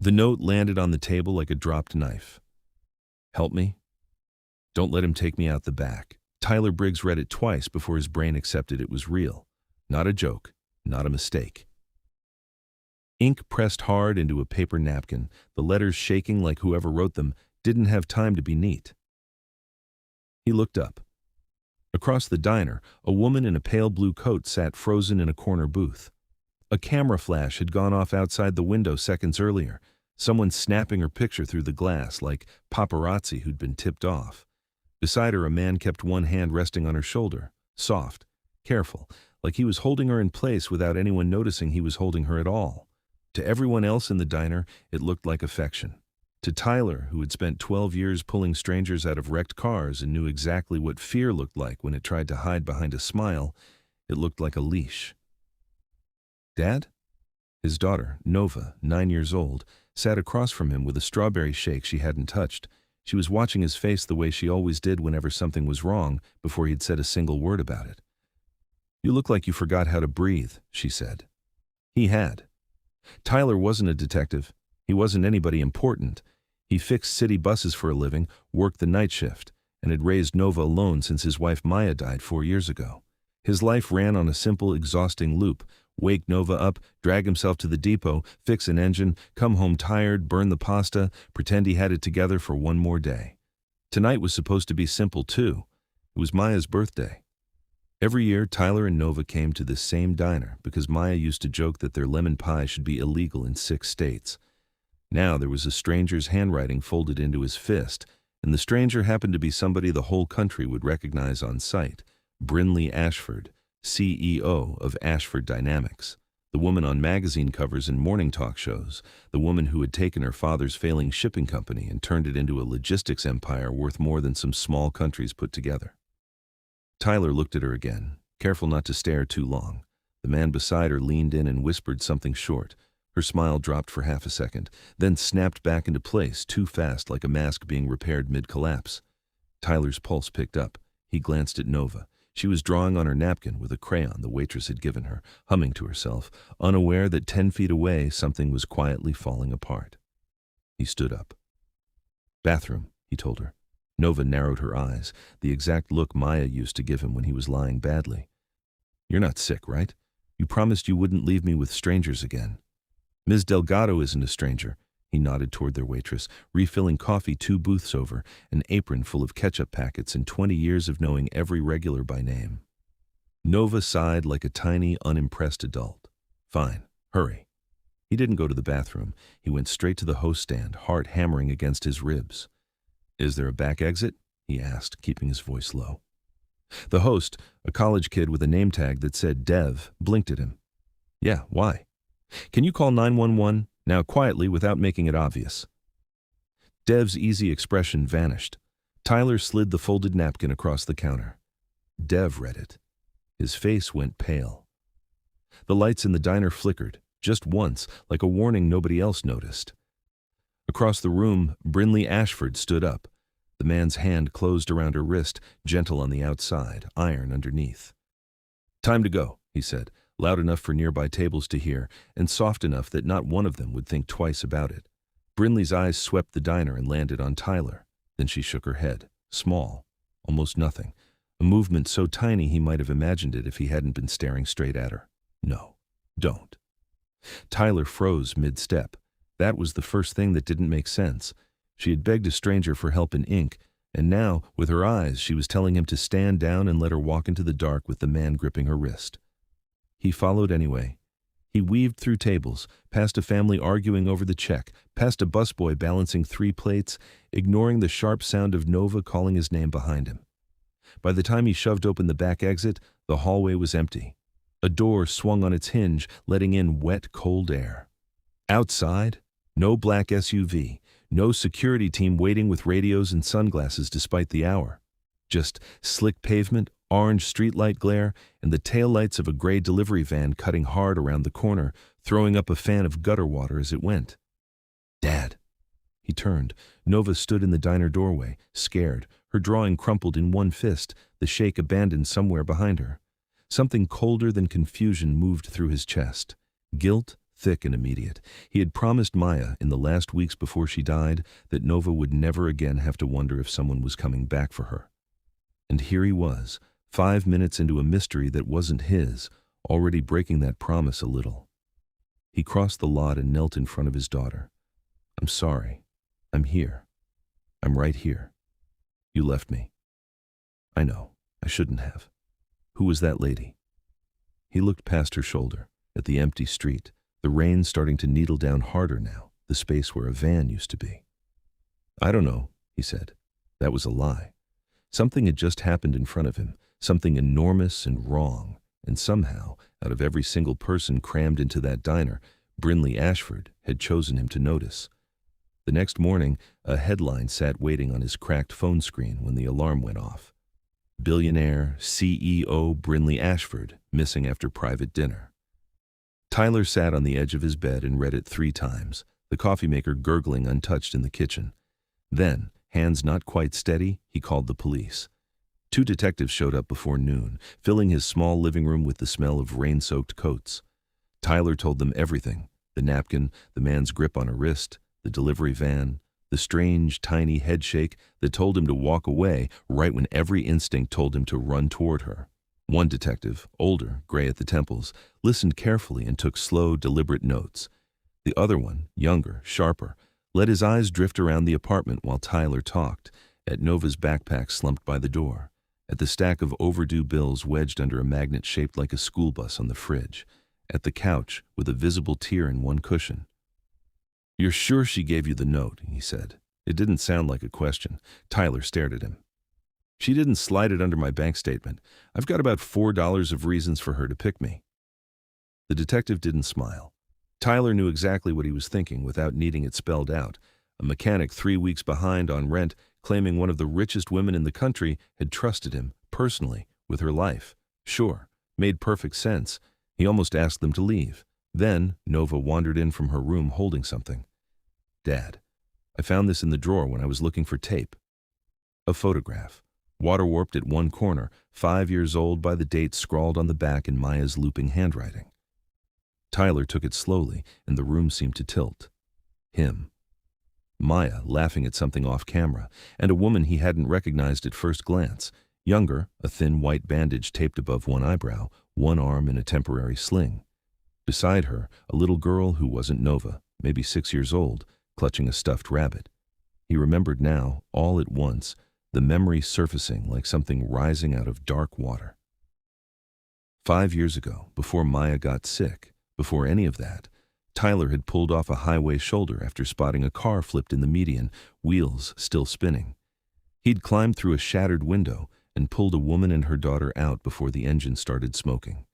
The note landed on the table like a dropped knife. Help me? Don't let him take me out the back. Tyler Briggs read it twice before his brain accepted it was real. Not a joke, not a mistake. Ink pressed hard into a paper napkin, the letters shaking like whoever wrote them didn't have time to be neat. He looked up. Across the diner, a woman in a pale blue coat sat frozen in a corner booth. A camera flash had gone off outside the window seconds earlier, someone snapping her picture through the glass like paparazzi who'd been tipped off. Beside her, a man kept one hand resting on her shoulder, soft, careful, like he was holding her in place without anyone noticing he was holding her at all. To everyone else in the diner, it looked like affection. To Tyler, who had spent 12 years pulling strangers out of wrecked cars and knew exactly what fear looked like when it tried to hide behind a smile, it looked like a leash. Dad? His daughter, Nova, 9 years old, sat across from him with a strawberry shake she hadn't touched. She was watching his face the way she always did whenever something was wrong before he'd said a single word about it. "You look like you forgot how to breathe," she said. He had. Tyler wasn't a detective. He wasn't anybody important. He fixed city buses for a living, worked the night shift, and had raised Nova alone since his wife Maya died 4 years ago. His life ran on a simple, exhausting loop: wake Nova up, drag himself to the depot, fix an engine, come home tired, burn the pasta, pretend he had it together for one more day. Tonight was supposed to be simple too. It was Maya's birthday. Every year, Tyler and Nova came to this same diner because Maya used to joke that their lemon pie should be illegal in 6 states. Now there was a stranger's handwriting folded into his fist, and the stranger happened to be somebody the whole country would recognize on sight: Brinley Ashford, CEO of Ashford Dynamics, the woman on magazine covers and morning talk shows, the woman who had taken her father's failing shipping company and turned it into a logistics empire worth more than some small countries put together. Tyler looked at her again, careful not to stare too long. The man beside her leaned in and whispered something short. Her smile dropped for half a second, then snapped back into place too fast, like a mask being repaired mid-collapse. Tyler's pulse picked up. He glanced at Nova. She was drawing on her napkin with a crayon the waitress had given her, humming to herself, unaware that 10 feet away something was quietly falling apart. He stood up. "Bathroom," he told her. Nova narrowed her eyes, the exact look Maya used to give him when he was lying badly. "You're not sick, right? You promised you wouldn't leave me with strangers again." "Ms. Delgado isn't a stranger." He nodded toward their waitress, refilling coffee 2 booths over, an apron full of ketchup packets and 20 years of knowing every regular by name. Nova sighed like a tiny, unimpressed adult. "Fine, hurry." He didn't go to the bathroom. He went straight to the host stand, heart hammering against his ribs. "Is there a back exit?" he asked, keeping his voice low. The host, a college kid with a name tag that said Dev, blinked at him. "Yeah, why?" "Can you call 911? Now quietly without making it obvious." Dev's easy expression vanished. Tyler slid the folded napkin across the counter. Dev read it. His face went pale. The lights in the diner flickered, just once, like a warning nobody else noticed. Across the room, Brinley Ashford stood up. The man's hand closed around her wrist, gentle on the outside, iron underneath. "Time to go," he said, loud enough for nearby tables to hear, and soft enough that not one of them would think twice about it. Brinley's eyes swept the diner and landed on Tyler. Then she shook her head. Small. Almost nothing. A movement so tiny he might have imagined it if he hadn't been staring straight at her. "No, don't." Tyler froze mid-step. That was the first thing that didn't make sense. She had begged a stranger for help in ink, and now, with her eyes, she was telling him to stand down and let her walk into the dark with the man gripping her wrist. He followed anyway. He weaved through tables, past a family arguing over the check, past a busboy balancing 3 plates, ignoring the sharp sound of Nova calling his name behind him. By the time he shoved open the back exit, the hallway was empty. A door swung on its hinge, letting in wet, cold air. Outside, no black SUV, no security team waiting with radios and sunglasses despite the hour. Just slick pavement, orange streetlight glare, and the taillights of a gray delivery van cutting hard around the corner, throwing up a fan of gutter water as it went. "Dad." He turned. Nova stood in the diner doorway, scared, her drawing crumpled in one fist, the shake abandoned somewhere behind her. Something colder than confusion moved through his chest. Guilt, thick and immediate. He had promised Maya in the last weeks before she died that Nova would never again have to wonder if someone was coming back for her. And here he was, 5 minutes into a mystery that wasn't his, already breaking that promise a little. He crossed the lot and knelt in front of his daughter. "I'm sorry. I'm here. I'm right here. You left me. I know. I shouldn't have. Who was that lady?" He looked past her shoulder, at the empty street, the rain starting to needle down harder now, the space where a van used to be. "I don't know," he said. That was a lie. Something had just happened in front of him, something enormous and wrong, and somehow, out of every single person crammed into that diner, Brinley Ashford had chosen him to notice. The next morning, a headline sat waiting on his cracked phone screen when the alarm went off. Billionaire CEO Brinley Ashford missing after private dinner. Tyler sat on the edge of his bed and read it 3 times, the coffee maker gurgling untouched in the kitchen. Then, hands not quite steady, he called the police. 2 detectives showed up before noon, filling his small living room with the smell of rain-soaked coats. Tyler told them everything: the napkin, the man's grip on her wrist, the delivery van, the strange, tiny headshake that told him to walk away right when every instinct told him to run toward her. One detective, older, gray at the temples, listened carefully and took slow, deliberate notes. The other one, younger, sharper, let his eyes drift around the apartment while Tyler talked, at Nova's backpack slumped by the door, at the stack of overdue bills wedged under a magnet shaped like a school bus on the fridge, at the couch with a visible tear in one cushion. "You're sure she gave you the note?" he said. It didn't sound like a question. Tyler stared at him. "She didn't slide it under my bank statement. I've got about $4 of reasons for her to pick me." The detective didn't smile. Tyler knew exactly what he was thinking without needing it spelled out. A mechanic 3 weeks behind on rent, claiming one of the richest women in the country had trusted him, personally, with her life. Sure, made perfect sense. He almost asked them to leave. Then, Nova wandered in from her room holding something. "Dad, I found this in the drawer when I was looking for tape." A photograph, water-warped at one corner, 5 years old by the date scrawled on the back in Maya's looping handwriting. Tyler took it slowly, and the room seemed to tilt. Him. Maya laughing at something off camera, and a woman he hadn't recognized at first glance. Younger, a thin white bandage taped above one eyebrow, one arm in a temporary sling. Beside her, a little girl who wasn't Nova, maybe 6 years old, clutching a stuffed rabbit. He remembered now, all at once, the memory surfacing like something rising out of dark water. 5 years ago, before Maya got sick, before any of that, Tyler had pulled off a highway shoulder after spotting a car flipped in the median, wheels still spinning. He'd climbed through a shattered window and pulled a woman and her daughter out before the engine started smoking.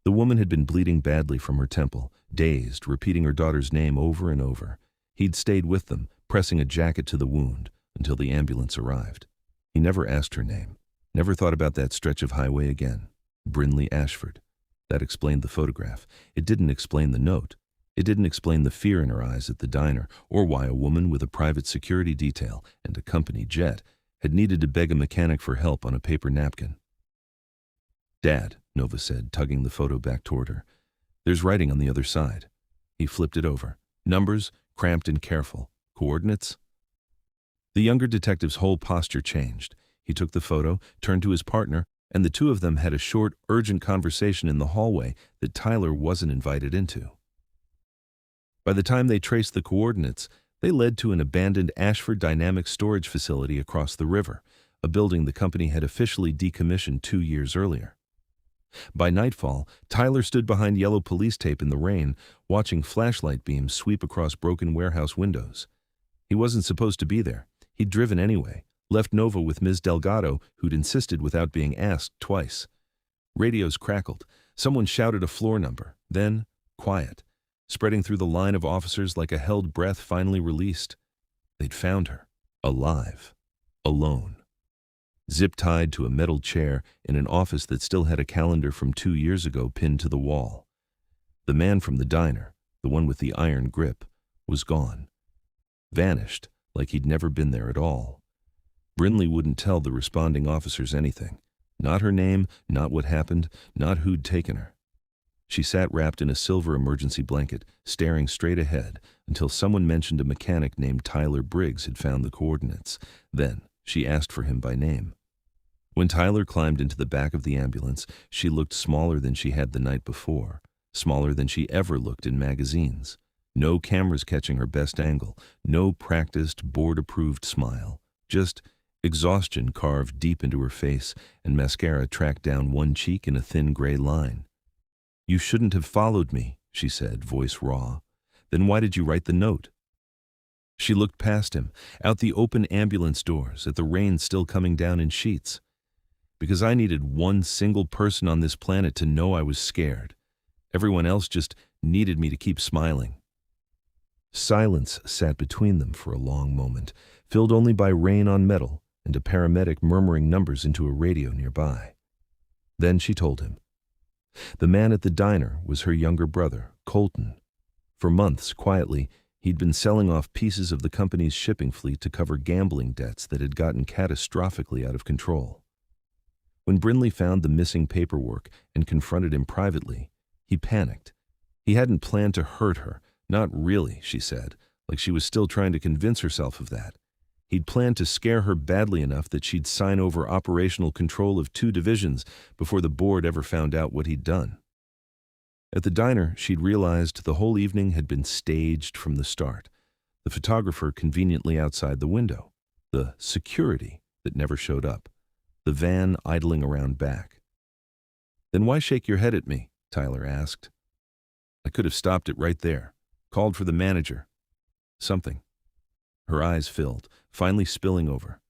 The woman had been bleeding badly from her temple, dazed, repeating her daughter's name over and over. He'd stayed with them, pressing a jacket to the wound, until the ambulance arrived. He never asked her name, never thought about that stretch of highway again. Brinley Ashford. That explained the photograph. It didn't explain the note. It didn't explain the fear in her eyes at the diner, or why a woman with a private security detail and a company jet had needed to beg a mechanic for help on a paper napkin. "Dad," Nova said, tugging the photo back toward her. "There's writing on the other side." He flipped it over. Numbers, cramped and careful. Coordinates? The younger detective's whole posture changed. He took the photo, turned to his partner, and the two of them had a short, urgent conversation in the hallway that Tyler wasn't invited into. By the time they traced the coordinates, they led to an abandoned Ashford Dynamics storage facility across the river, a building the company had officially decommissioned 2 years earlier. By nightfall, Tyler stood behind yellow police tape in the rain, watching flashlight beams sweep across broken warehouse windows. He wasn't supposed to be there. He'd driven anyway, left Nova with Ms. Delgado, who'd insisted without being asked twice. Radios crackled. Someone shouted a floor number. Then, quiet, spreading through the line of officers like a held breath finally released. They'd found her, alive, alone. Zip-tied to a metal chair in an office that still had a calendar from 2 years ago pinned to the wall. The man from the diner, the one with the iron grip, was gone. Vanished, like he'd never been there at all. Brinley wouldn't tell the responding officers anything. Not her name, not what happened, not who'd taken her. She sat wrapped in a silver emergency blanket, staring straight ahead, until someone mentioned a mechanic named Tyler Briggs had found the coordinates. Then, she asked for him by name. When Tyler climbed into the back of the ambulance, she looked smaller than she had the night before, smaller than she ever looked in magazines. No cameras catching her best angle, no practiced, board-approved smile, just exhaustion carved deep into her face and mascara tracked down one cheek in a thin gray line. "You shouldn't have followed me," she said, voice raw. "Then why did you write the note?" She looked past him, out the open ambulance doors, at the rain still coming down in sheets. "Because I needed one single person on this planet to know I was scared. Everyone else just needed me to keep smiling." Silence sat between them for a long moment, filled only by rain on metal and a paramedic murmuring numbers into a radio nearby. Then she told him. The man at the diner was her younger brother, Colton. For months, quietly, he'd been selling off pieces of the company's shipping fleet to cover gambling debts that had gotten catastrophically out of control. When Brinley found the missing paperwork and confronted him privately, he panicked. He hadn't planned to hurt her, not really, she said, like she was still trying to convince herself of that. He'd planned to scare her badly enough that she'd sign over operational control of 2 divisions before the board ever found out what he'd done. At the diner, she'd realized the whole evening had been staged from the start. The photographer conveniently outside the window, the security that never showed up, the van idling around back. "Then why shake your head at me?" Tyler asked. "I could have stopped it right there, called for the manager. Something." Her eyes filled, finally spilling over.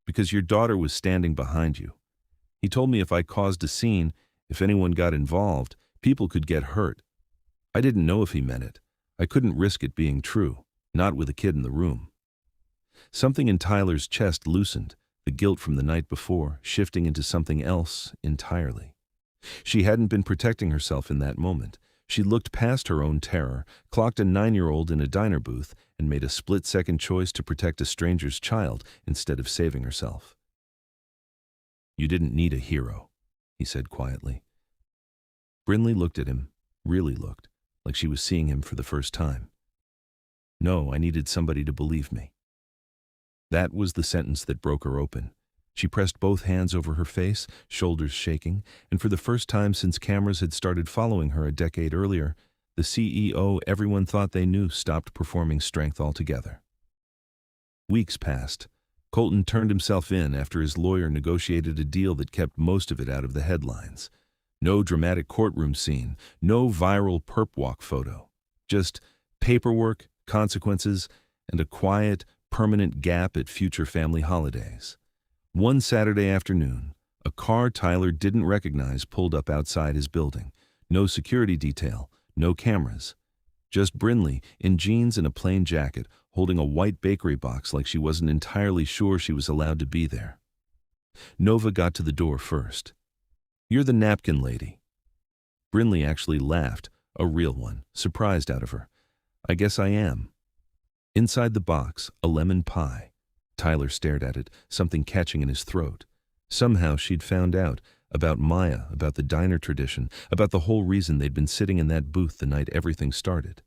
"Because your daughter was standing behind you. He told me if I caused a scene, if anyone got involved, people could get hurt. I didn't know if he meant it. I couldn't risk it being true, not with a kid in the room." Something in Tyler's chest loosened, the guilt from the night before shifting into something else entirely. She hadn't been protecting herself in that moment. She looked past her own terror, clocked a 9-year-old in a diner booth, and made a split-second choice to protect a stranger's child instead of saving herself. "You didn't need a hero," he said quietly. Brinley looked at him, really looked, like she was seeing him for the first time. "No, I needed somebody to believe me." That was the sentence that broke her open. She pressed both hands over her face, shoulders shaking, and for the first time since cameras had started following her a decade earlier, the CEO everyone thought they knew stopped performing strength altogether. Weeks passed. Colton turned himself in after his lawyer negotiated a deal that kept most of it out of the headlines. No dramatic courtroom scene, no viral perp walk photo. Just paperwork, consequences, and a quiet, permanent gap at future family holidays. One Saturday afternoon, a car Tyler didn't recognize pulled up outside his building. No security detail, no cameras. Just Brinley, in jeans and a plain jacket, holding a white bakery box like she wasn't entirely sure she was allowed to be there. Nova got to the door first. "You're the napkin lady." Brinley actually laughed, a real one, surprised out of her. "I guess I am." Inside the box, a lemon pie. Tyler stared at it, something catching in his throat. Somehow she'd found out about Maya, about the diner tradition, about the whole reason they'd been sitting in that booth the night everything started.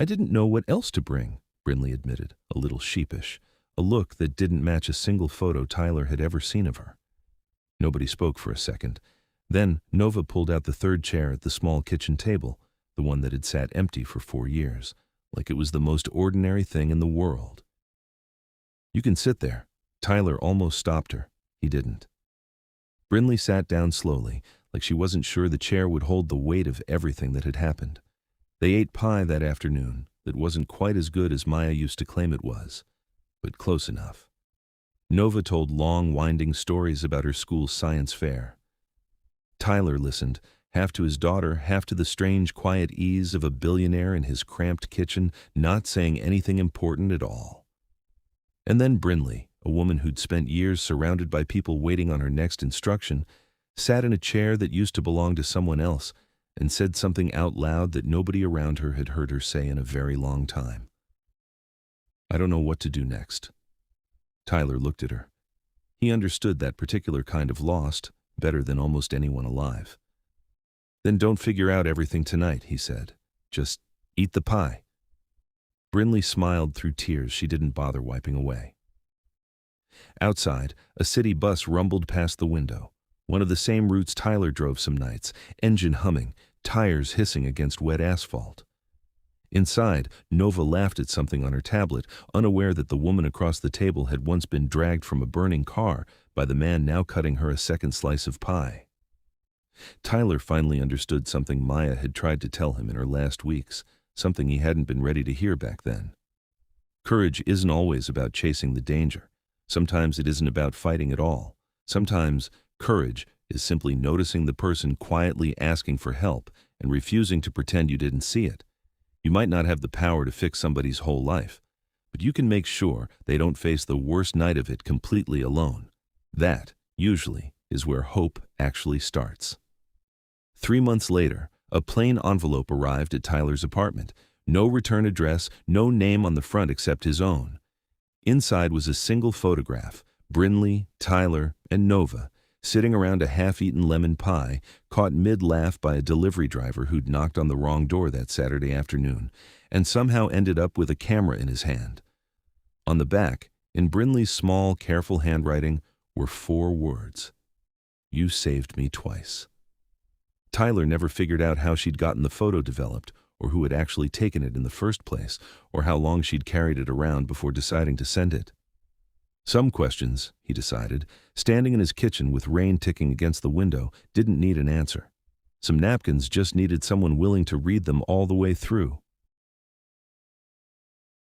"I didn't know what else to bring," Brinley admitted, a little sheepish, a look that didn't match a single photo Tyler had ever seen of her. Nobody spoke for a second. Then Nova pulled out the 3rd chair at the small kitchen table, the one that had sat empty for 4 years, like it was the most ordinary thing in the world. "You can sit there." Tyler almost stopped her. He didn't. Brinley sat down slowly, like she wasn't sure the chair would hold the weight of everything that had happened. They ate pie that afternoon that wasn't quite as good as Maya used to claim it was, but close enough. Nova told long, winding stories about her school's science fair. Tyler listened, half to his daughter, half to the strange, quiet ease of a billionaire in his cramped kitchen, not saying anything important at all. And then Brinley, a woman who'd spent years surrounded by people waiting on her next instruction, sat in a chair that used to belong to someone else and said something out loud that nobody around her had heard her say in a very long time. "I don't know what to do next." Tyler looked at her. He understood that particular kind of lost better than almost anyone alive. Then don't figure out everything tonight, he said. Just eat the pie. Brinley smiled through tears she didn't bother wiping away. Outside, a city bus rumbled past the window, one of the same routes Tyler drove some nights, engine humming, tires hissing against wet asphalt. Inside, Nova laughed at something on her tablet, unaware that the woman across the table had once been dragged from a burning car by the man now cutting her a second slice of pie. Tyler finally understood something Maya had tried to tell him in her last weeks, something he hadn't been ready to hear back then. Courage isn't always about chasing the danger. Sometimes it isn't about fighting at all. Sometimes courage is simply noticing the person quietly asking for help and refusing to pretend you didn't see it. You might not have the power to fix somebody's whole life, but you can make sure they don't face the worst night of it completely alone. That, usually, is where hope actually starts. 3 months later, a plain envelope arrived at Tyler's apartment. No return address, no name on the front except his own. Inside was a single photograph, Brinley, Tyler, and Nova, sitting around a half-eaten lemon pie, caught mid-laugh by a delivery driver who'd knocked on the wrong door that Saturday afternoon, and somehow ended up with a camera in his hand. On the back, in Brinley's small, careful handwriting, were 4 words. "You saved me twice." Tyler never figured out how she'd gotten the photo developed, or who had actually taken it in the first place, or how long she'd carried it around before deciding to send it. Some questions, he decided, standing in his kitchen with rain ticking against the window, didn't need an answer. Some napkins just needed someone willing to read them all the way through.